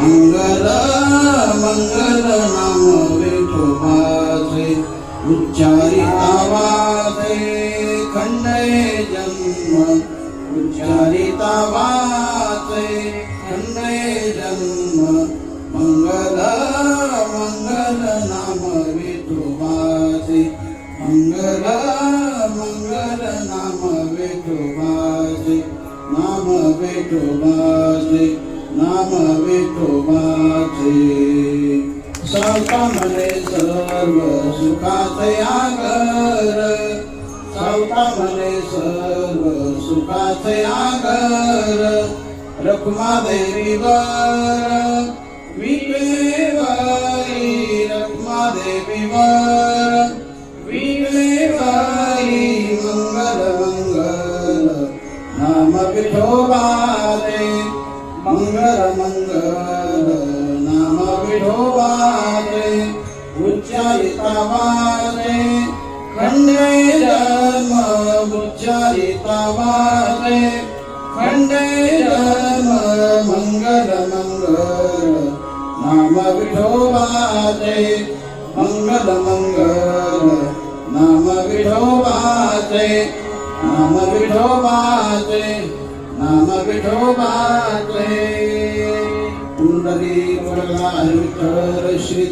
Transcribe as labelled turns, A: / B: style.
A: मंगल मंगल नाम विठोबाचे उच्चारिता वाचे खंडे जन्म उच्चारिता वाचे खंडे जन्म मंगल मंगल नाम विठोबाचे मंगल मंगल नाम विठोबाचे नाम विठोबाचे नाम विठोबाचे सावता म्हणे सर्व सुखाचे आगर सावता म्हणे सर्व सुखाचे आगर रखुमा देवीवर विवेवारी रखुमा देवीवर विवेवारी मंगल मंगल नाम विठोबाचे मंगल मंगल नाम विठोबाचे उच्चारिता वाचे खंडे जन्म उच्चारिता वाचे खंडे जन्म मंगल मंगल नाम विठोबाचे मंगल मंगल नाम विठोबाचे नाम विठोबाचे नाम विठोबाचे पुंडलिक वरदा विठ्ठल श्री